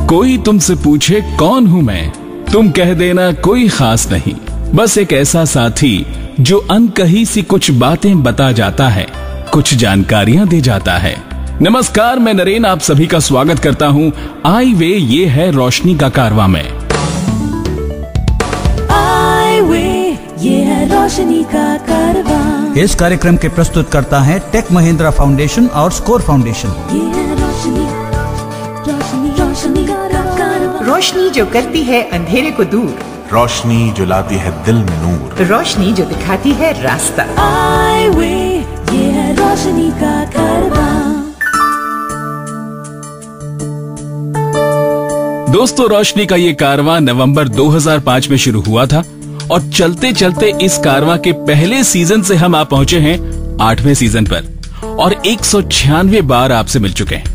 कोई तुमसे पूछे कौन हूँ मैं, तुम कह देना कोई खास नहीं, बस एक ऐसा साथी जो अनकही सी कुछ बातें बता जाता है, कुछ जानकारियां दे जाता है। नमस्कार, मैं नरेन आप सभी का स्वागत करता हूँ आई वे, ये है रोशनी का कारवां में। आई वे, ये है रोशनी का कारवां। इस कार्यक्रम के प्रस्तुत करता है टेक महिंद्रा फाउंडेशन और स्कोर फाउंडेशन। ये है रोशनी, रोशनी, रोशनी का कारवां। रोशनी जो करती है अंधेरे को दूर, रोशनी जो लाती है दिल में नूर, रोशनी जो दिखाती है रास्ता। आई वे, ये है रोशनी का कारवां। दोस्तों, रोशनी का ये कारवां नवंबर 2005 में शुरू हुआ था और चलते चलते इस कारवां के पहले सीजन से हम आ पहुंचे हैं 8वें सीजन पर और 196 बार आपसे मिल चुके हैं।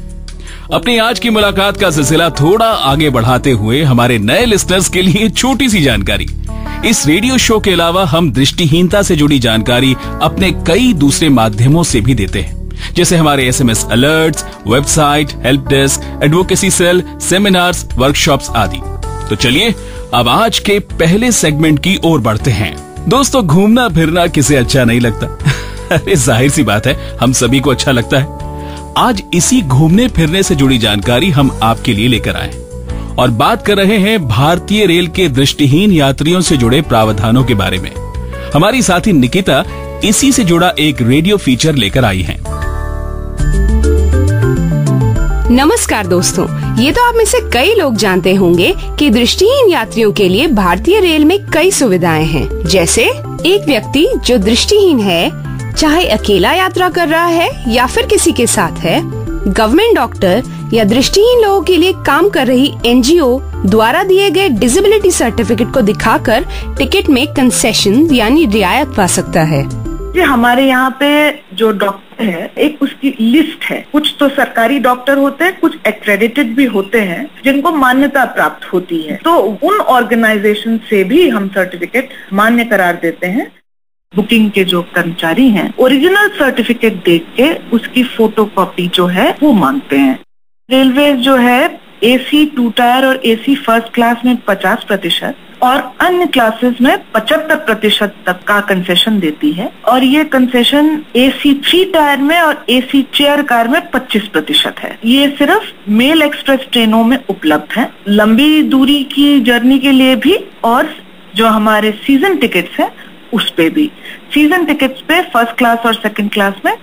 अपनी आज की मुलाकात का सिलसिला थोड़ा आगे बढ़ाते हुए हमारे नए लिस्टनर्स के लिए छोटी सी जानकारी। इस रेडियो शो के अलावा हम दृष्टिहीनता से जुड़ी जानकारी अपने कई दूसरे माध्यमों से भी देते हैं, जैसे हमारे SMS alerts, website, help desk, advocacy cell, seminars, workshops आदि। तो चलिए अब आज के पहले सेगमेंट की ओर बढ़ते हैं। दोस्तों, घूमना फिरना किसे अच्छा नहीं लगता? अरे जाहिर सी बात है, हम सभी को अच्छा लगता है। आज इसी घूमने फिरने से जुड़ी जानकारी हम आपके लिए लेकर आए और बात कर रहे हैं भारतीय रेल के दृष्टिहीन यात्रियों से जुड़े प्रावधानों के बारे में। हमारी साथी निकिता इसी से जुड़ा एक रेडियो फीचर लेकर आई हैं। नमस्कार दोस्तों, ये तो आप में से कई लोग जानते होंगे कि दृष्टिहीन यात्रियों के लिए भारतीय रेल में कई सुविधाएं हैं। जैसे एक व्यक्ति जो दृष्टिहीन है, चाहे अकेला यात्रा कर रहा है या फिर किसी के साथ है, गवर्नमेंट डॉक्टर या दृष्टिहीन लोगों के लिए काम कर रही NGO द्वारा दिए गए डिसेबिलिटी सर्टिफिकेट को दिखाकर टिकट में कंसेशन यानी रियायत पा सकता है। जी, हमारे यहाँ पे जो डॉक्टर है, एक उसकी लिस्ट है। कुछ तो सरकारी डॉक्टर होते हैं, कुछ एक्रेडिटेड भी होते हैं जिनको मान्यता प्राप्त होती है। तो उन ऑर्गेनाइजेशन से भी हम सर्टिफिकेट मान्य करार देते हैं। बुकिंग के जो कर्मचारी हैं, ओरिजिनल सर्टिफिकेट देख के उसकी फोटोकॉपी जो है वो मांगते हैं। रेलवे जो है AC 2 टायर और AC फर्स्ट क्लास में 50% और अन्य क्लासेस में 75% तक का कंसेशन देती है। और ये कंसेशन AC 3 टायर में और AC चेयर कार में 25% है। ये सिर्फ मेल एक्सप्रेस ट्रेनों में उपलब्ध है। लंबी दूरी की जर्नी के लिए भी और जो हमारे सीजन टिकट्स है उस पे भी। सीजन टिकट्स पे फर्स्ट क्लास और सेकंड क्लास में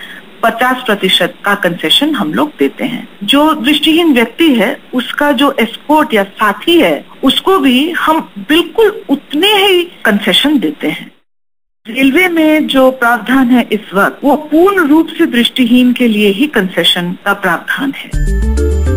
50% का कंसेशन हम लोग देते हैं। जो दृष्टिहीन व्यक्ति है उसका जो एस्कॉर्ट या साथी है उसको भी हम बिल्कुल उतने ही कंसेशन देते हैं। रेलवे में जो प्रावधान है इस वक्त वो पूर्ण रूप से दृष्टिहीन के लिए ही कंसेशन का प्रावधान है।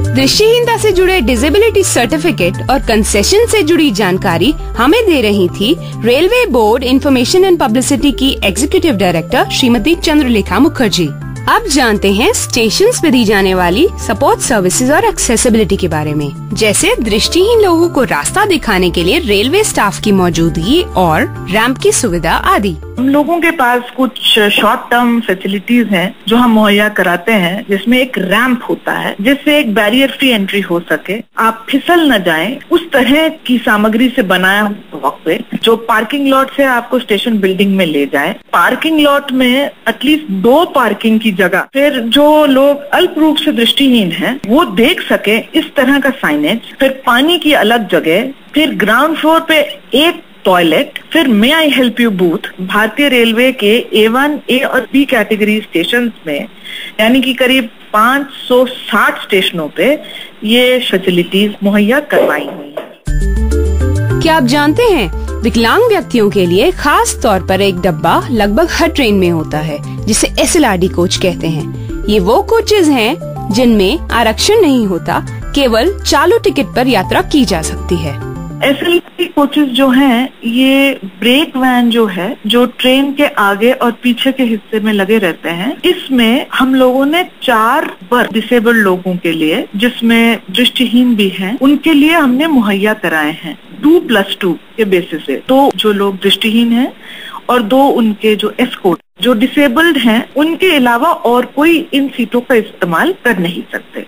दृष्टिहीनता से जुड़े डिसेबिलिटी सर्टिफिकेट और कंसेशन से जुड़ी जानकारी हमें दे रही थी railway board information and publicity की एग्जीक्यूटिव डायरेक्टर श्रीमती चंद्रलेखा मुखर्जी। अब जानते हैं स्टेशन पे दी जाने वाली सपोर्ट सर्विसेज और एक्सेसिबिलिटी के बारे में, जैसे दृष्टिहीन लोगों को रास्ता दिखाने के लिए रेलवे स्टाफ की मौजूदगी और रैंप की सुविधा आदि। हम लोगों के पास कुछ शॉर्ट टर्म फैसिलिटीज हैं जो हम मुहैया कराते हैं, जिसमें एक रैंप होता है जिससे एक बैरियर फ्री एंट्री हो सके, आप फिसल न जाएं, उस तरह की सामग्री से बनाया हुआ वॉकवे जो पार्किंग लॉट से आपको स्टेशन बिल्डिंग में ले जाए। पार्किंग लॉट में एटलीस्ट 2 पार्किंग की जगह, फिर जो लोग अल्प रूप से दृष्टिहीन हैं वो देख सके इस तरह का साइनेज, फिर पानी की अलग जगह, फिर ग्राउंड फ्लोर पे एक टॉयलेट, फिर मे आई हेल्प यू बूथ। भारतीय रेलवे के A1, A और B कैटेगरी स्टेशन में यानी कि करीब 560 स्टेशनों पे ये फैसिलिटीज मुहैया करवाई हुई है। क्या आप जानते हैं, विकलांग व्यक्तियों के लिए खास तौर पर एक डब्बा लगभग हर ट्रेन में होता है जिसे SLRD कोच कहते हैं। ये वो कोचेज हैं जिनमें आरक्षण नहीं होता, केवल चालू टिकट पर यात्रा की जा सकती है। SLRD कोचेज जो हैं ये ब्रेक वैन जो है, जो ट्रेन के आगे और पीछे के हिस्से में लगे रहते हैं, इसमें हम लोगों ने 4 बर्थ डिसेबल्ड लोगों के लिए, जिसमें दृष्टिहीन भी हैं, उनके लिए हमने मुहैया कराए हैं 2+2 के बेसिस से। तो जो लोग दृष्टिहीन हैं और 2 उनके जो एस्कॉर्ट जो डिसेबल्ड हैं, उनके अलावा और कोई इन सीटों का इस्तेमाल कर नहीं सकते।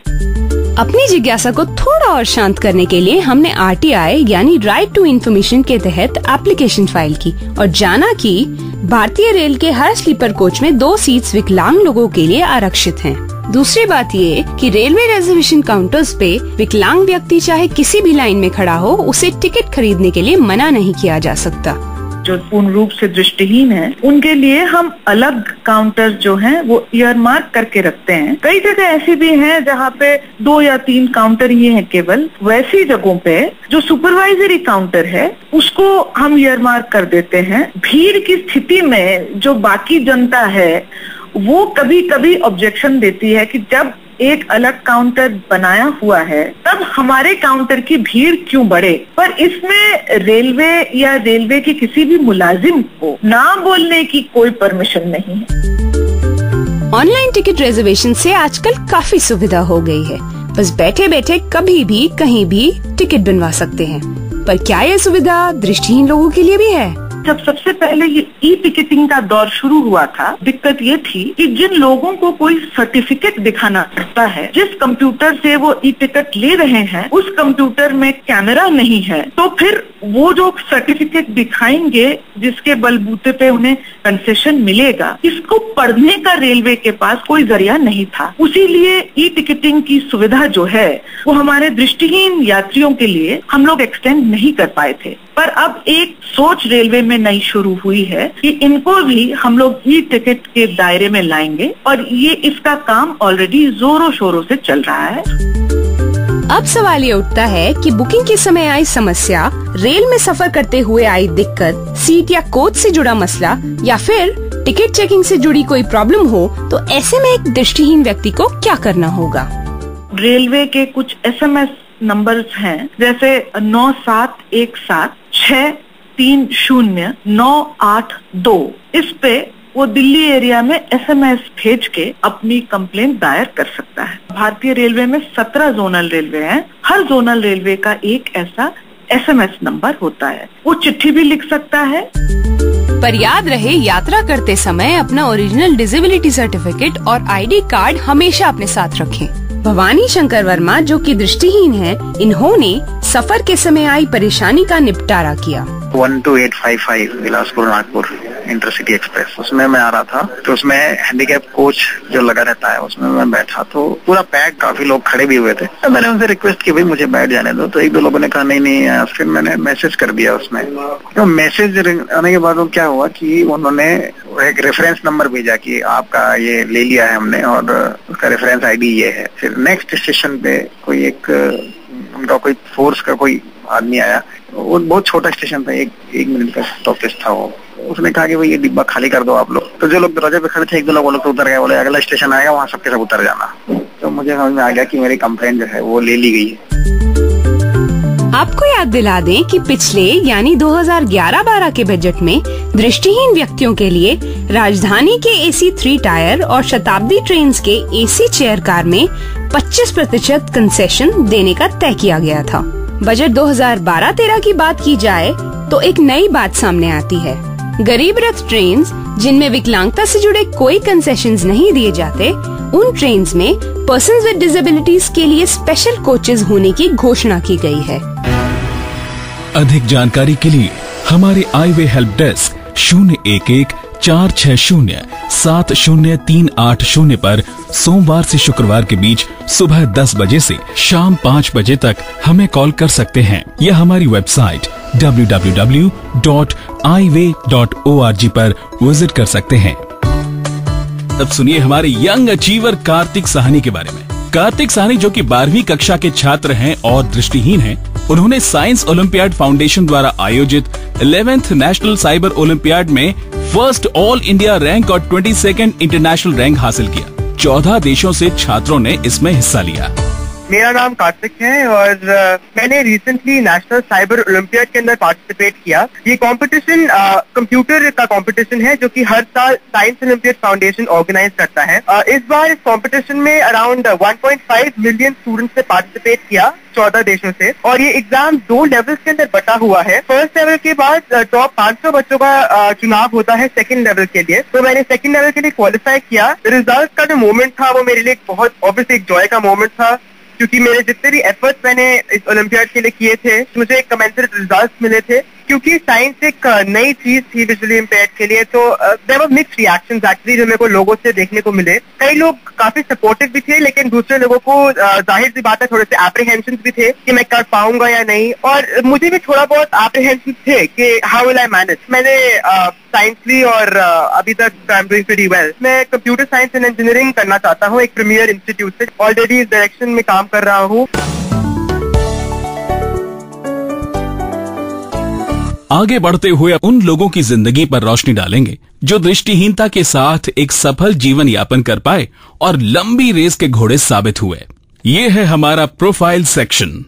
अपनी जिज्ञासा को थोड़ा और शांत करने के लिए हमने RTI यानी राइट टू इन्फॉर्मेशन के तहत एप्लीकेशन फाइल की और जाना कि भारतीय रेल के हर स्लीपर कोच में 2 सीट्स विकलांग लोगों के लिए आरक्षित हैं। दूसरी बात ये कि रेलवे रिजर्वेशन काउंटर्स पे विकलांग व्यक्ति चाहे किसी भी लाइन में खड़ा हो, उसे टिकट खरीदने के लिए मना नहीं किया जा सकता। जो पूर्ण रूप से दृष्टिहीन हैं, उनके लिए हम अलग काउंटर जो हैं वो ईयरमार्क करके रखते हैं। कई जगह ऐसी भी हैं जहाँ पे 2 या 3 काउंटर ही हैं केवल। वैसी जगहों पे जो सुपरवाइजरी काउंटर है उसको हम ईयरमार्क कर देते हैं। भीड़ की स्थिति में जो बाकी जनता है वो कभी कभी ऑब्जेक्शन देती है कि जब एक अलग काउंटर बनाया हुआ है तब हमारे काउंटर की भीड़ क्यों बढ़े। पर इसमें रेलवे या रेलवे के किसी भी मुलाजिम को ना बोलने की कोई परमिशन नहीं है। ऑनलाइन टिकट रिजर्वेशन से आजकल काफी सुविधा हो गई है। बस बैठे बैठे कभी भी कहीं भी टिकट बनवा सकते हैं। पर क्या यह सुविधा दृष्टिहीन लोगों के लिए भी है? जब सबसे पहले ये ई-टिकटिंग का दौर शुरू हुआ था, दिक्कत ये थी कि जिन लोगों को कोई सर्टिफिकेट दिखाना पड़ता है, जिस कंप्यूटर से वो ई-टिकट ले रहे हैं उस कंप्यूटर में कैमरा नहीं है, तो फिर वो जो सर्टिफिकेट दिखाएंगे जिसके बलबूते पे उन्हें कंसेशन मिलेगा, इसको पढ़ने का रेलवे के पास कोई जरिया नहीं था। उसीलिए ई-टिकटिंग की सुविधा जो है वो हमारे दृष्टिहीन यात्रियों के लिए हम लोग एक्सटेंड नहीं कर पाए थे। पर अब एक सोच रेलवे में नई शुरू हुई है कि इनको भी हम लोग ई-टिकट के दायरे में लाएंगे और ये इसका काम ऑलरेडी जोरों शोरों से चल रहा है। अब सवाल ये उठता है कि बुकिंग के समय आई समस्या, रेल में सफर करते हुए आई दिक्कत, सीट या कोच से जुड़ा मसला या फिर टिकट चेकिंग से जुड़ी कोई प्रॉब्लम हो तो ऐसे में एक दृष्टिहीन व्यक्ति को क्या करना होगा? रेलवे के कुछ SMS नंबर्स हैं, जैसे 9717630982। इस पे वो दिल्ली एरिया में SMS भेज के अपनी कंप्लेंट दायर कर सकता है। भारतीय रेलवे में 17 जोनल रेलवे हैं। हर जोनल रेलवे का एक ऐसा SMS नंबर होता है। वो चिट्ठी भी लिख सकता है। पर याद रहे, यात्रा करते समय अपना ओरिजिनल डिसेबिलिटी सर्टिफिकेट और ID कार्ड हमेशा अपने साथ रखें। भवानी शंकर वर्मा जो कि दृष्टिहीन है, इन्होंने सफर के समय आई परेशानी का निपटारा किया। 12855 बिलासपुर नागपुर इंटरसिटी एक्सप्रेस, उसमें मैं आ रहा था तो उसमें हैंडीकैप कोच जो लगा रहता है उसमें मैं बैठा तो पूरा पैक, काफी लोग खड़े भी हुए थे। तो मैंने उनसे रिक्वेस्ट की भाई मुझे बैठ जाने दो, तो 1-2 लोगों ने कहा नहीं। फिर मैंने मैसेज कर दिया उसमें। तो मैसेज आने के बाद वो क्या हुआ कि उन्होंने एक रेफरेंस नंबर भेजा कि आपका ये ले लिया है हमने और उसका रेफरेंस ID ये है। फिर नेक्स्ट स्टेशन पे कोई एक उनका कोई फोर्स का कोई आदमी आया, वो बहुत छोटा स्टेशन था, एक मिनट का स्टॉपेज था वो। उसने कहा कि भाई ये डिब्बा खाली कर दो आप लोग। तो जो लोग दरवाजे पे खड़े थे 1-2 लोग तो उतर गए, बोले अगला स्टेशन आएगा वहाँ सबके सब उतर जाना। तो मुझे समझ में आ गया कि मेरी कंप्लेंट जो है वो ले ली गई है। आपको याद दिला दें कि पिछले यानी 2011-12 के बजट में दृष्टिहीन व्यक्तियों के लिए राजधानी के AC 3 टायर और शताब्दी ट्रेन्स के AC चेयर कार में 25% कंसेशन देने का तय किया गया था। बजट 2012-13 की बात की जाए तो एक नई बात सामने आती है। गरीब रथ ट्रेन्स जिनमें विकलांगता से जुड़े कोई कंसेशंस नहीं दिए जाते, उन ट्रेन्स में पर्सन्स विद डिसेबिलिटीज के लिए स्पेशल कोचेज होने की घोषणा की गई है। अधिक जानकारी के लिए हमारे आईवे हेल्प डेस्क 011-460-70380 पर सोमवार से शुक्रवार के बीच सुबह 10 बजे से शाम 5 बजे तक हमें कॉल कर सकते हैं या हमारी वेबसाइट www.iway.org पर विजिट कर सकते हैं। अब सुनिए हमारे यंग अचीवर कार्तिक साहनी के बारे में। कार्तिक साहनी जो कि 12वीं कक्षा के छात्र हैं और दृष्टिहीन हैं, उन्होंने साइंस ओलंपियाड फाउंडेशन द्वारा आयोजित 11th नेशनल साइबर ओलंपियाड में फर्स्ट ऑल इंडिया रैंक और 22nd इंटरनेशनल रैंक हासिल किया। 14 देशों से छात्रों ने इसमें हिस्सा लिया। मेरा नाम कार्तिक है और मैंने रिसेंटली नेशनल साइबर ओलंपियाड के अंदर पार्टिसिपेट किया। ये कंपटीशन कंप्यूटर का कंपटीशन है जो कि हर साल साइंस ओलंपियाड फाउंडेशन ऑर्गेनाइज करता है। इस बार इस कंपटीशन में अराउंड 1.5 मिलियन स्टूडेंट्स ने पार्टिसिपेट किया 14 देशों से, और ये एग्जाम 2 लेवल्स के अंदर बटा हुआ है। फर्स्ट लेवल के बाद टॉप 500 बच्चों का चुनाव होता है सेकंड लेवल के लिए। तो मैंने सेकंड लेवल के लिए क्वालिफाई किया। रिजल्ट का जो मोमेंट था वो मेरे लिए बहुत ऑब्वियसली एक जॉय का मोमेंट था, क्योंकि मेरे जितने भी एफर्ट्स मैंने इस ओलंपियाड के लिए किए थे मुझे कमेंसरेट रिजल्ट्स मिले थे। क्योंकि साइंस एक नई चीज थी विजुअली इम्पेयर्ड के लिए, तो there were mixed reactions actually जो मेरे को लोगों से देखने को मिले। कई लोग काफी सपोर्टिव भी थे, लेकिन दूसरे लोगों को जाहिर सी बात है थोड़े से एप्रीहेंशन भी थे कि मैं कर पाऊंगा या नहीं, और मुझे भी थोड़ा बहुत एप्रीहेंशन थे कि हाउ विल आई मैनेज। मैंने साइंस ली और अभी तक I am doing pretty well. मैं कंप्यूटर साइंस एंड इंजीनियरिंग करना चाहता हूँ एक प्रीमियर इंस्टीट्यूट से, ऑलरेडी इस डायरेक्शन में काम कर रहा हूँ। आगे बढ़ते हुए उन लोगों की जिंदगी पर रोशनी डालेंगे जो दृष्टिहीनता के साथ एक सफल जीवन यापन कर पाए और लंबी रेस के घोड़े साबित हुए। ये है हमारा प्रोफाइल सेक्शन।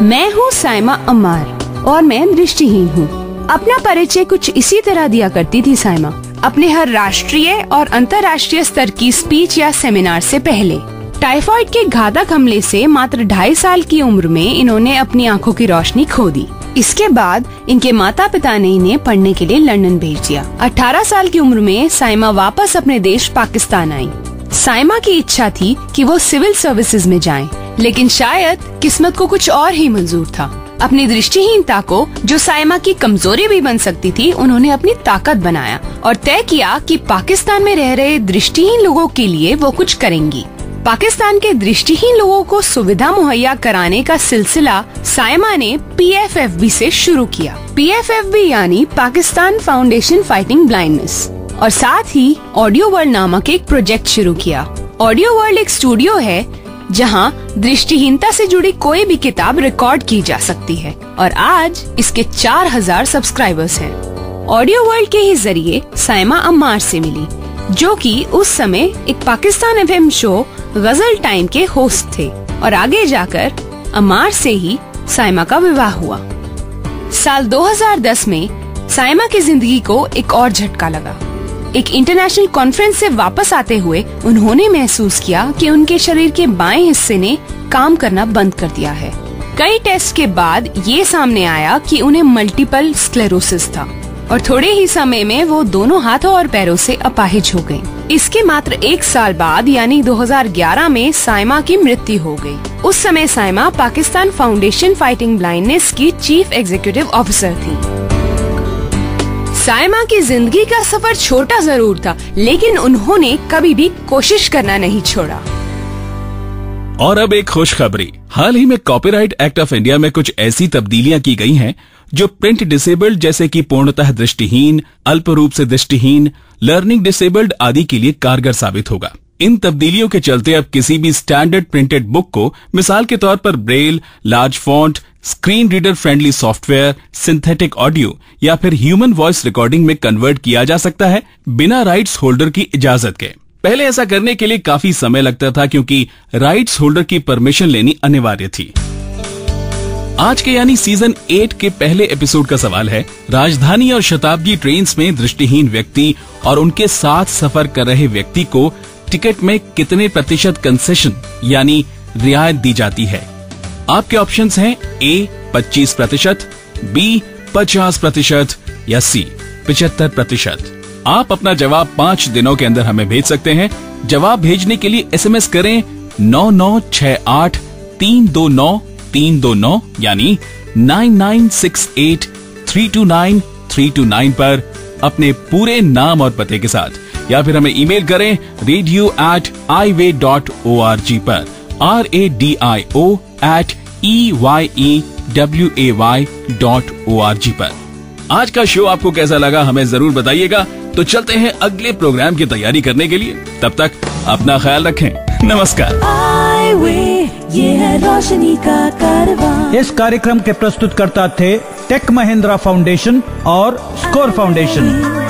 मैं हूँ साइमा अम्मार और मैं दृष्टिहीन हूँ। अपना परिचय कुछ इसी तरह दिया करती थी साइमा अपने हर राष्ट्रीय और अंतर्राष्ट्रीय स्तर की स्पीच या सेमिनार से पहले। टाइफाइड के घातक हमले से मात्र 2.5 साल की उम्र में इन्होंने अपनी आंखों की रोशनी खो दी। इसके बाद इनके माता पिता ने इन्हें पढ़ने के लिए लंदन भेज दिया। 18 साल की उम्र में साइमा वापस अपने देश पाकिस्तान आई। साइमा की इच्छा थी कि वो सिविल सर्विसेज में जाएं, लेकिन शायद किस्मत को कुछ और ही मंजूर था। अपनी दृष्टिहीनता को, जो साइमा की कमजोरी भी बन सकती थी, उन्होंने अपनी ताकत बनाया और तय किया कि पाकिस्तान में रह रहे दृष्टिहीन लोगों के लिए वो कुछ करेंगी। पाकिस्तान के दृष्टिहीन लोगों को सुविधा मुहैया कराने का सिलसिला साइमा ने PFFB से शुरू किया। PFFB यानी पाकिस्तान फाउंडेशन फाइटिंग ब्लाइंडनेस, और साथ ही ऑडियो वर्ल्ड नामक एक प्रोजेक्ट शुरू किया। ऑडियो वर्ल्ड एक स्टूडियो है जहां दृष्टिहीनता से जुड़ी कोई भी किताब रिकॉर्ड की जा सकती है, और आज इसके 4000 सब्सक्राइबर्स हैं। ऑडियो वर्ल्ड के ही जरिए साइमा अम्मार से मिली, जो कि उस समय एक पाकिस्तान FM शो गजल टाइम के होस्ट थे, और आगे जाकर अम्मार से ही साइमा का विवाह हुआ। साल 2010 में साइमा की जिंदगी को एक और झटका लगा। एक इंटरनेशनल कॉन्फ्रेंस से वापस आते हुए उन्होंने महसूस किया कि उनके शरीर के बाएं हिस्से ने काम करना बंद कर दिया है। कई टेस्ट के बाद ये सामने आया कि उन्हें मल्टीपल स्क्लेरोसिस था, और थोड़े ही समय में वो दोनों हाथों और पैरों से अपाहिज हो गयी। इसके मात्र 1 साल बाद यानी 2011 में साइमा की मृत्यु हो गई। उस समय Saima Pakistan foundation fighting blindness की चीफ एग्जीक्यूटिव ऑफिसर थी। साइमा की जिंदगी का सफर छोटा जरूर था, लेकिन उन्होंने कभी भी कोशिश करना नहीं छोड़ा। और अब एक खुशखबरी। हाल ही में कॉपीराइट एक्ट ऑफ इंडिया में कुछ ऐसी तब्दीलियां की गई हैं जो प्रिंट डिसेबल्ड जैसे कि पूर्णतः दृष्टिहीन, अल्प रूप से दृष्टिहीन, लर्निंग डिसेबल्ड आदि के लिए कारगर साबित होगा। इन तब्दीलियों के चलते अब किसी भी स्टैंडर्ड प्रिंटेड बुक को मिसाल के तौर पर Braille, large font, screen reader friendly software, synthetic audio या फिर ह्यूमन वॉइस रिकॉर्डिंग में कन्वर्ट किया जा सकता है बिना राइट्स होल्डर की इजाजत के। पहले ऐसा करने के लिए काफी समय लगता था क्योंकि राइट्स होल्डर की परमिशन लेनी अनिवार्य थी। आज के यानी सीजन 8 के पहले एपिसोड का सवाल है, राजधानी और शताब्दी ट्रेन्स में दृष्टिहीन व्यक्ति और उनके साथ सफर कर रहे व्यक्ति को टिकट में कितने प्रतिशत कंसेशन यानी रियायत दी जाती है? आपके ऑप्शंस हैं A 25%, B 50% या C 75%। आप अपना जवाब 5 दिनों के अंदर हमें भेज सकते हैं। जवाब भेजने के लिए SMS करें 9968 329 329 यानी 9968 329 329 पर अपने पूरे नाम और पते के साथ, या फिर हमें ईमेल करें radio@eyeway.org पर radio@eyeway.org पर। आज का शो आपको कैसा लगा हमें जरूर बताइएगा। तो चलते हैं अगले प्रोग्राम की तैयारी करने के लिए, तब तक अपना ख्याल रखें। नमस्कार। ये है रोशनी का कारवां। इस कार्यक्रम के प्रस्तुतकर्ता थे टेक महिंद्रा फाउंडेशन और स्कोर फाउंडेशन।